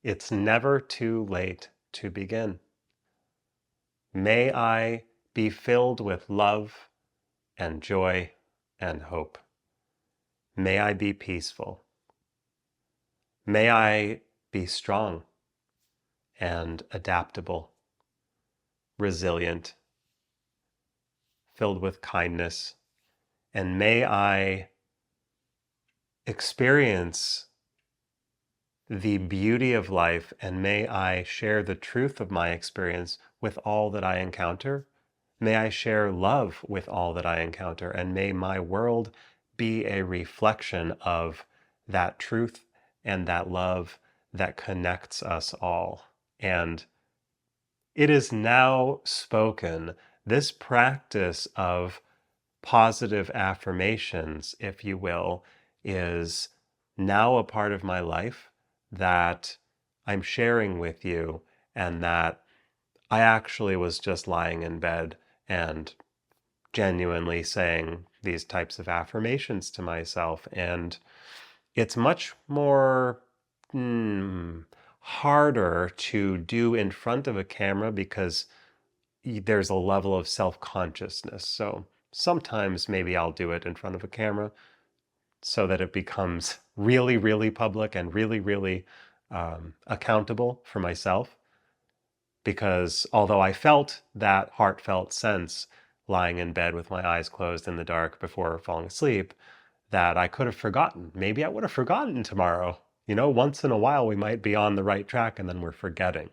It's never too late to begin. May I be filled with love and joy and hope. May I be peaceful. May I be strong and adaptable, resilient, filled with kindness. And may I experience the beauty of life, and may I share the truth of my experience with all that I encounter. May I share love with all that I encounter, and may my world be a reflection of that truth and that love that connects us all. And it is now spoken, this practice of positive affirmations, if you will, is now a part of my life that I'm sharing with you, and that I actually was just lying in bed and genuinely saying these types of affirmations to myself. And it's much more harder to do in front of a camera because there's a level of self-consciousness. So sometimes maybe I'll do it in front of a camera so that it becomes really, really public and really, really accountable for myself. Because although I felt that heartfelt sense lying in bed with my eyes closed in the dark before falling asleep, that I could have forgotten. Maybe I would have forgotten tomorrow. You know, once in a while we might be on the right track and then we're forgetting.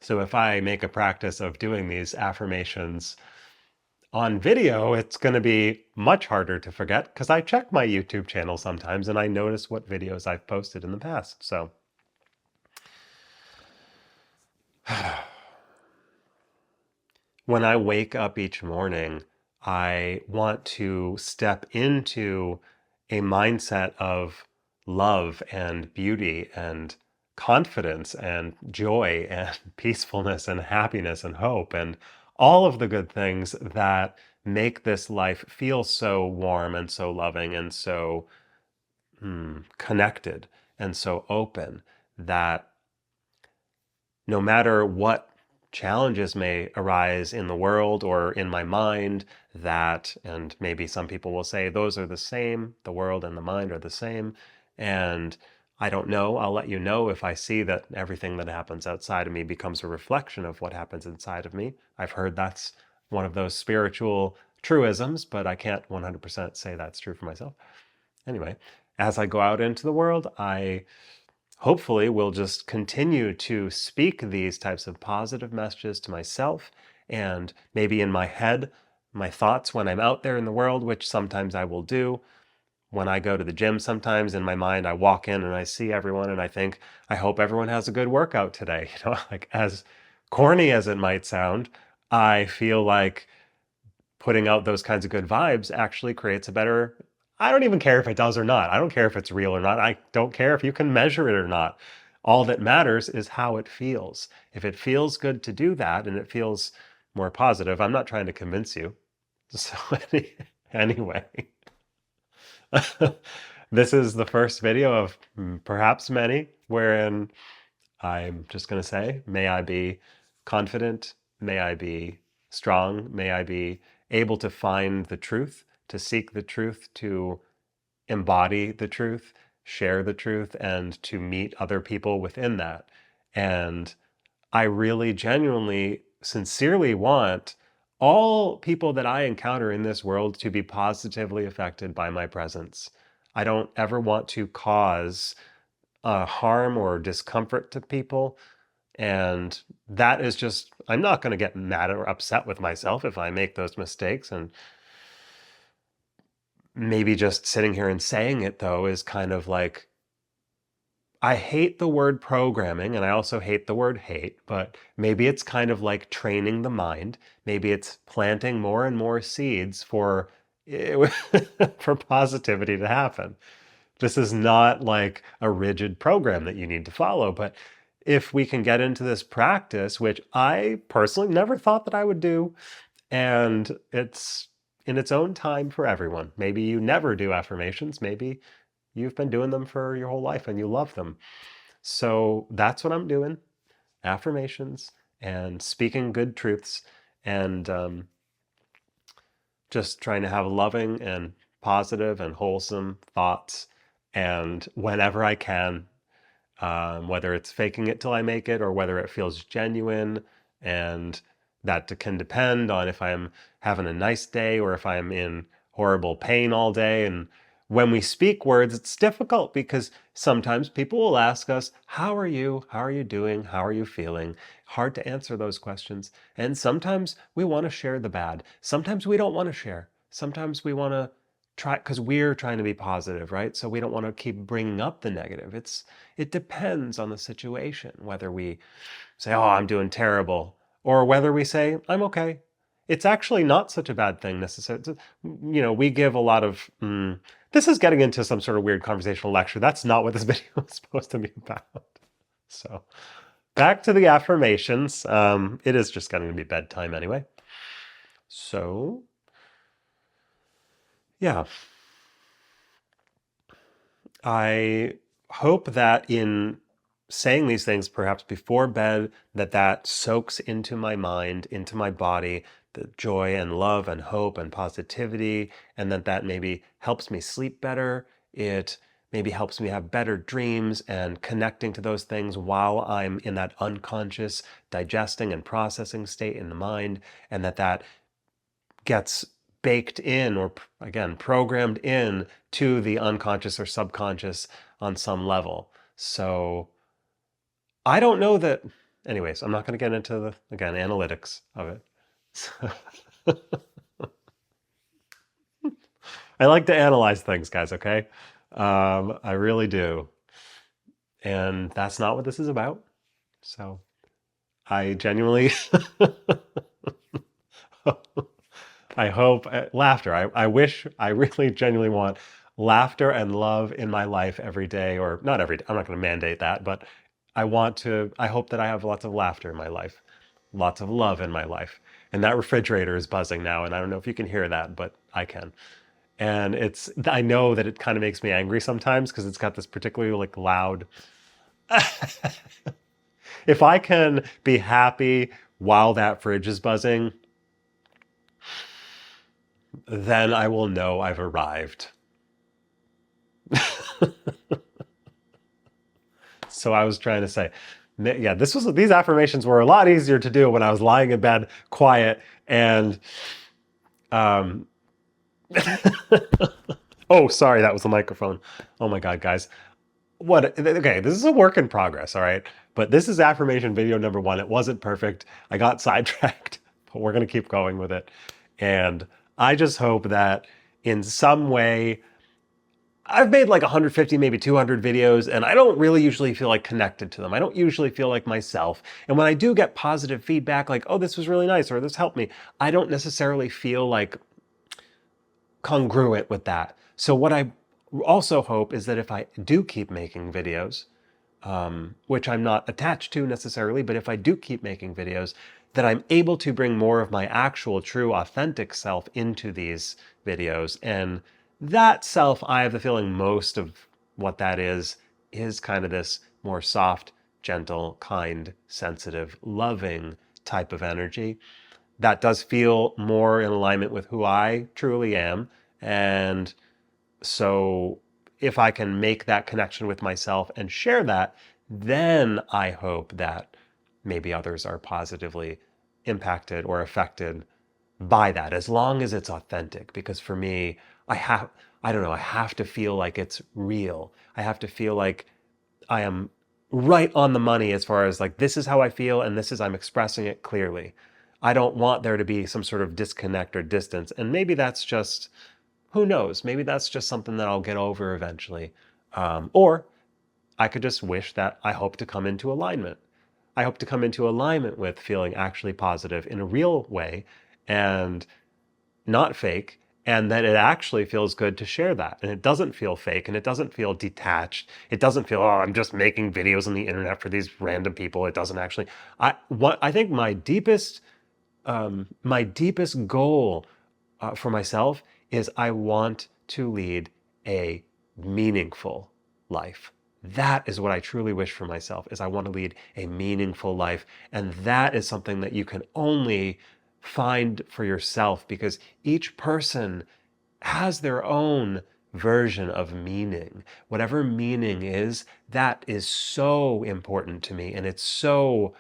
So if I make a practice of doing these affirmations on video, it's going to be much harder to forget because I check my YouTube channel sometimes and I notice what videos I've posted in the past. So when I wake up each morning, I want to step into a mindset of love and beauty and confidence and joy and peacefulness and happiness and hope and all of the good things that make this life feel so warm and so loving and so connected and so open, that no matter what challenges may arise in the world or in my mind, that, and maybe some people will say those are the same, the world and the mind are the same. And I don't know, I'll let you know if I see that everything that happens outside of me becomes a reflection of what happens inside of me. I've heard that's one of those spiritual truisms, but I can't 100% say that's true for myself. Anyway, as I go out into the world, I hopefully will just continue to speak these types of positive messages to myself, and maybe in my head, my thoughts when I'm out there in the world, which sometimes I will do. When I go to the gym, sometimes in my mind, I walk in and I see everyone and I think, I hope everyone has a good workout today. You know, like, as corny as it might sound, I feel like putting out those kinds of good vibes actually creates a better. I don't even care if it does or not. I don't care if it's real or not. I don't care if you can measure it or not. All that matters is how it feels. If it feels good to do that and it feels more positive, I'm not trying to convince you. So anyway, this is the first video of perhaps many wherein I'm just going to say, may I be confident, may I be strong, may I be able to find the truth, to seek the truth, to embody the truth, share the truth, and to meet other people within that. And I really genuinely, sincerely want all people that I encounter in this world to be positively affected by my presence. I don't ever want to cause harm or discomfort to people. And that is just, I'm not going to get mad or upset with myself if I make those mistakes. And maybe just sitting here and saying it, though, is kind of like, I hate the word programming and I also hate the word hate, but maybe it's kind of like training the mind. Maybe it's planting more and more seeds for for positivity to happen. This is not like a rigid program that you need to follow, but if we can get into this practice, which I personally never thought that I would do, and it's in its own time for everyone. Maybe you never do affirmations. Maybe you've been doing them for your whole life and you love them. So that's what I'm doing. Affirmations and speaking good truths, and just trying to have loving and positive and wholesome thoughts. And whenever I can, whether it's faking it till I make it or whether it feels genuine, and that can depend on if I'm having a nice day or if I'm in horrible pain all day. And when we speak words, it's difficult because sometimes people will ask us, how are you? How are you doing? How are you feeling? Hard to answer those questions. And sometimes we want to share the bad. Sometimes we don't want to share. Sometimes we want to try, because we're trying to be positive, right? So we don't want to keep bringing up the negative. It depends on the situation, whether we say, oh, I'm doing terrible, or whether we say, I'm okay. It's actually not such a bad thing necessarily. We give a lot of, this is getting into some sort of weird conversational lecture. That's not what this video is supposed to be about. So back to the affirmations. It is just getting to be bedtime anyway. So, yeah. I hope that in saying these things, perhaps before bed, that soaks into my mind, into my body, the joy and love and hope and positivity, and that maybe helps me sleep better. It maybe helps me have better dreams and connecting to those things while I'm in that unconscious digesting and processing state in the mind, and that gets baked in, or again programmed in to the unconscious or subconscious on some level. So I don't know that. Anyways, I'm not going to get into the, again, analytics of it. I like to analyze things, guys, okay? I really do. And that's not what this is about. So I genuinely I hope laughter. I wish, I really genuinely want laughter and love in my life every day, or not every day. I'm not going to mandate that, but I hope that I have lots of laughter in my life, lots of love in my life. And that refrigerator is buzzing now. And I don't know if you can hear that, but I can. And I know that it kind of makes me angry sometimes because it's got this particularly like loud. If I can be happy while that fridge is buzzing, then I will know I've arrived. So I was trying to say, yeah, these affirmations were a lot easier to do when I was lying in bed, quiet, and oh, sorry, that was the microphone. Oh my God, guys. What? Okay, this is a work in progress, all right? But this is affirmation video number 1. It wasn't perfect. I got sidetracked, but we're going to keep going with it. And I just hope that in some way, I've made like 150, maybe 200 videos, and I don't really usually feel like connected to them. I don't usually feel like myself. And when I do get positive feedback, like, oh, this was really nice, or this helped me, I don't necessarily feel like congruent with that. So what I also hope is that if I do keep making videos, which I'm not attached to necessarily, but if I do keep making videos, that I'm able to bring more of my actual, true, authentic self into these videos. And that self, I have the feeling most of what that is kind of this more soft, gentle, kind, sensitive, loving type of energy that does feel more in alignment with who I truly am. And so if I can make that connection with myself and share that, then I hope that maybe others are positively impacted or affected by that, as long as it's authentic. Because for me, I don't know, I have to feel like it's real. I have to feel like I am right on the money as far as like, this is how I feel and I'm expressing it clearly. I don't want there to be some sort of disconnect or distance. And maybe that's just, who knows? Maybe that's just something that I'll get over eventually. Or I could just wish that I hope to come into alignment. I hope to come into alignment with feeling actually positive in a real way and not fake, and that it actually feels good to share that. And it doesn't feel fake, and it doesn't feel detached. It doesn't feel, oh, I'm just making videos on the internet for these random people. It doesn't actually. I think my deepest goal for myself is I want to lead a meaningful life, That is what I truly wish for myself, is I want to lead a meaningful life. And that is something that you can only find for yourself, because each person has their own version of meaning. Whatever meaning is, that is so important to me. And it's so,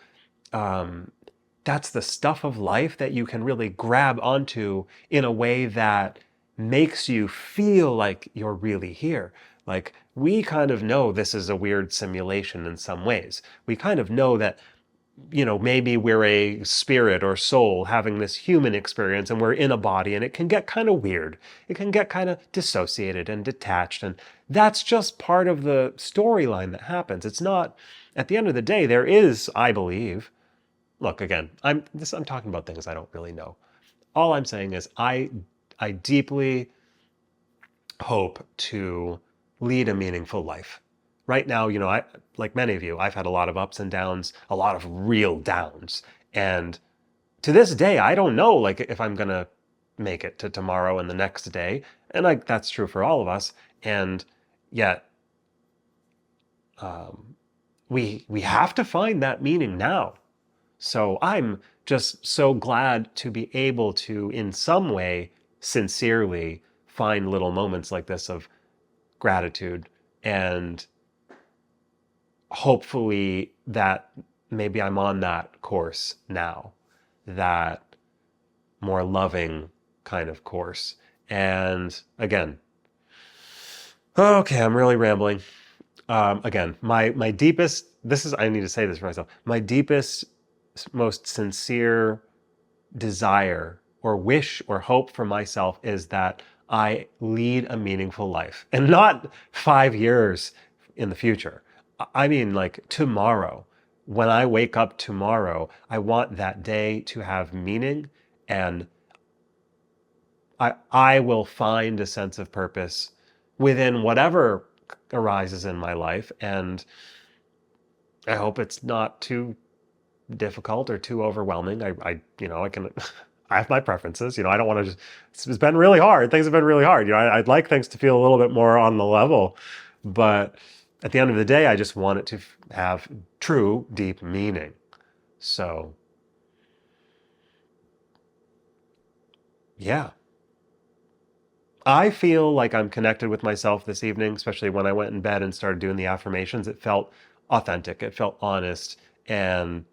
that's the stuff of life that you can really grab onto in a way that makes you feel like you're really here. Like, we kind of know this is a weird simulation in some ways. We kind of know that, maybe we're a spirit or soul having this human experience and we're in a body, and it can get kind of weird. It can get kind of dissociated and detached. And that's just part of the storyline that happens. It's not, at the end of the day, there is, I believe, look, again, I'm talking about things I don't really know. All I'm saying is I deeply hope to lead a meaningful life. Right now, I, like many of you, I've had a lot of ups and downs, a lot of real downs. And to this day, I don't know, like, if I'm gonna make it to tomorrow and the next day. And like, that's true for all of us. And yet, we have to find that meaning now. So I'm just so glad to be able to, in some way, sincerely find little moments like this of gratitude, and hopefully that maybe I'm on that course now, that more loving kind of course. And again, okay, I'm really rambling. Again, my deepest, this is, I need to say this for myself, my deepest, most sincere desire or wish or hope for myself is that I lead a meaningful life, and not 5 years in the future. I mean, like tomorrow. When I wake up tomorrow, I want that day to have meaning, and I will find a sense of purpose within whatever arises in my life. And I hope it's not too difficult or too overwhelming. I can, I have my preferences. I don't want to just, it's been really hard. Things have been really hard. I'd like things to feel a little bit more on the level, but at the end of the day, I just want it to have true, deep meaning. So, yeah. I feel like I'm connected with myself this evening, especially when I went in bed and started doing the affirmations. It felt authentic. It felt honest. And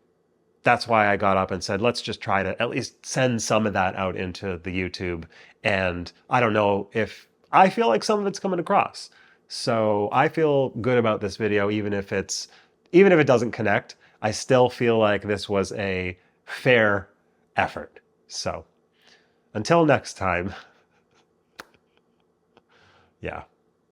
that's why I got up and said, let's just try to at least send some of that out into the YouTube. And I don't know if I feel like some of it's coming across. So I feel good about this video, even if it doesn't connect, I still feel like this was a fair effort. So until next time, yeah.